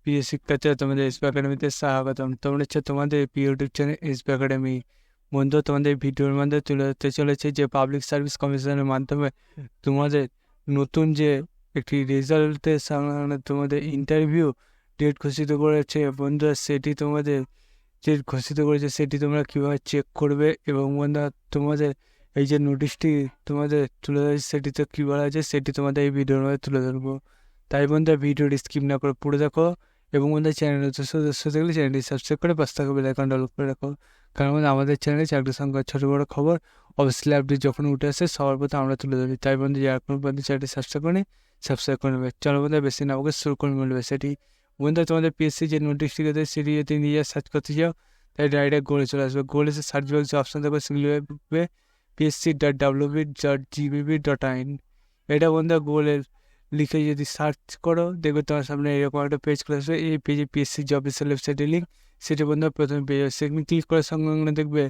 প্রিয় শিক্ষার্থীরা, তোমাদের এসপি একাডেমিতে স্বাগতম। তোমরা হচ্ছে তোমাদের প্রিয় ইউটিউব চ্যানেল এসপি একাডেমি। বন্ধু, তোমাদের ভিডিওর মধ্যে তুলে ধরতে চলেছে যে পাবলিক সার্ভিস কমিশনের মাধ্যমে তোমাদের নতুন যে একটি রেজাল্টের সামনে তোমাদের ইন্টারভিউ ডেট ঘোষিত করেছে। বন্ধুরা, সেটি তোমাদের ডেট ঘোষিত করেছে, সেটি তোমরা কীভাবে চেক করবে এবং বন্ধুরা তোমাদের এই যে নোটিশটি তোমাদের তুলে ধরেছে সেটিতে কী বলা হয়েছে সেটি তোমাদের এই ভিডিওর মধ্যে তুলে ধরবো। তাই বন্ধুরা, ভিডিওটি স্কিপ না করে পুরো দেখো এবং বন্ধুরা চ্যানেলের সদস্য থাকলে চ্যানেলটি সাবস্ক্রাইব করে পাশে থাকা বেল আইকনটা অল করে রাখো। কারণ আমাদের চ্যানেলে চাকরি সংক্রান্ত ছোটো বড়ো খবর অবশ্যই আপডেট যখন উঠে আসে সবার প্রথমে আমরা তুলে ধরি। তাই বন্ধু, যারা কোনো বন্ধু চ্যানেলটি সাবস্ক্রাইব করে সাবস্ক্রাইব করে নেবে। চলো বন্ধুরা, বেশি না আমাকে শুরু করে মিলবে সেটি। বন্ধুরা, তোমাদের পিএসসি যে নোটিশটি আছে সেটি যদি নিজে সার্চ করতে যাও তাই ডাইরেক্ট গোলে চলে আসবে। গোলে সার্চ বক্সে অপশন থাকবে, সেগুলি psc.wb.gbb.in। এটা বন্ধুরা গুগলের লিখে যদি সার্চ করো দেখবে তোমার সামনে এরকম একটা পেজ খুলে আসবে। এই পেজে পিএসসি জব অফিসিয়াল ওয়েবসাইটের লিঙ্ক, সেটা বন্ধুরা প্রথমে পেজ আসবে। সেখানে ক্লিক করার সঙ্গে সঙ্গে দেখবে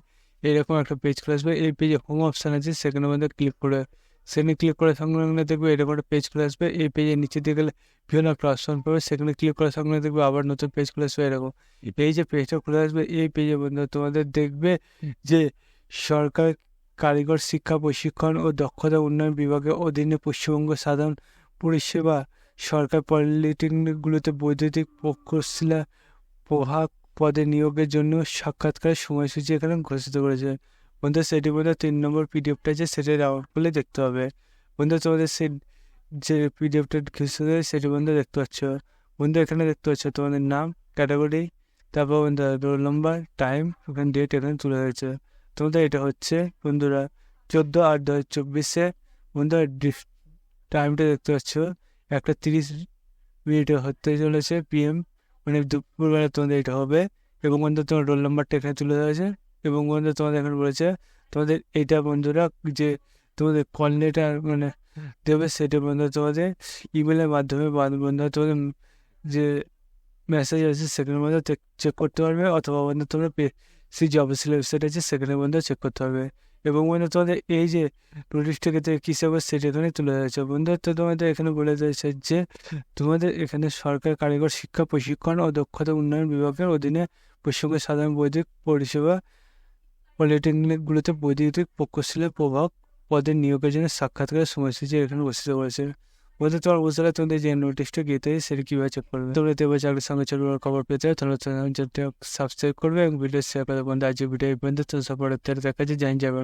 এরকম একটা পেজ খুলে আসবে। এই পেজে হোম অপশান আছে, সেখানে বন্ধুরা ক্লিক করে সেখানে ক্লিক করার সঙ্গে সঙ্গে দেখবে এরকম একটা পেজ খুলে আসবে। এই পেজের নিচে দিয়ে গেলে বিভিন্ন একটা অপশন পাবে, সেখানে ক্লিক করার সঙ্গে সঙ্গে দেখবে আবার নতুন পেজ খুলে আসবে। এরকম এই যে পেজটা খুলে আসবে, এই পেজে বন্ধুরা তোমাদের দেখবে যে সরকার কারিগর শিক্ষা প্রশিক্ষণ ও দক্ষতা উন্নয়ন বিভাগের অধীনে পশ্চিমবঙ্গ সাধারণ পরিষেবা সরকার পলিটেকনিকগুলোতে বৈদ্যুতিক প্রকৌশলী প্রভাগ পদে নিয়োগের জন্য সাক্ষাৎকারের সময়সূচি এখানে ঘোষিত করেছে। বন্ধু, সেটি বন্ধু 3 নম্বর পিডিএফটা আছে, সেটা ডাউনলোড করলে দেখতে হবে। বন্ধু, তোমাদের সেই যে পিডিএফটা ঘোষিত সেটি বন্ধু দেখতে পাচ্ছ। বন্ধু, এখানে দেখতে পাচ্ছ তোমাদের নাম, ক্যাটাগরি, তারপর বন্ধু রোল নম্বর, টাইম, এখানে ডেট এখানে তুলে হয়েছে। তোমাদের এটা হচ্ছে বন্ধুরা 14/8/2024। বন্ধুরা টাইমটা দেখতে পাচ্ছ 1:30 হতে চলেছে PM, মানে দুপুরবেলা তোমাদের এটা হবে। এবং বন্ধু তোমার রোল নাম্বারটা এখানে তুলে দেওয়া হয়েছে। এবং বন্ধু তোমাদের এখানে বলেছে তোমাদের এইটা বন্ধুরা যে তোমাদের কল লেটার মানে দেবে, সেটা বন্ধু তোমাদের ইমেলের মাধ্যমে বন্ধুরা তোমাদের যে মেসেজ আছে সেখানের মধ্যে চেক করতে পারবে, অথবা বন্ধু তোমরা সেই জব ওয়েবসাইট আছে সেখানে বন্ধু চেক করতে পারবে। এবং বন্ধু তোমাদের এই যে নোটিশটা ক্ষেত্রে কী হবে সেটা এখানে তুলে ধরেছে। বন্ধু, তো তোমাদের এখানে বলে দিয়েছে যে তোমাদের এখানে সরকার কারিগর শিক্ষা প্রশিক্ষণ ও দক্ষতা উন্নয়ন বিভাগের অধীনে পশ্চিমবঙ্গের সাধারণ বৈদ্যুতিক পরিষেবা পলিটেকনিকগুলোতে বৈদ্যুতিক প্রকৌশলী প্রভাগ পদের নিয়োগের জন্য সাক্ষাৎকারের সময়সূচি এখানে ঘোষিত করেছে। বলতে তোমার বুঝতে পারলে তোমাদের যে নোটিশটা গিয়েতে সেটা কীভাবে চেক করবে। তোমরা এতে চাকরির সঙ্গে ছোটো খবর পেতে হয় তাহলে চ্যানেলটা সাবস্ক্রাইব করবে এবং ভিডিও শেয়ার করবে। বন্ধু, আজকে ভিডিও এই পর্যন্ত, তো সব পরে দেখা যায় জানি যাবে।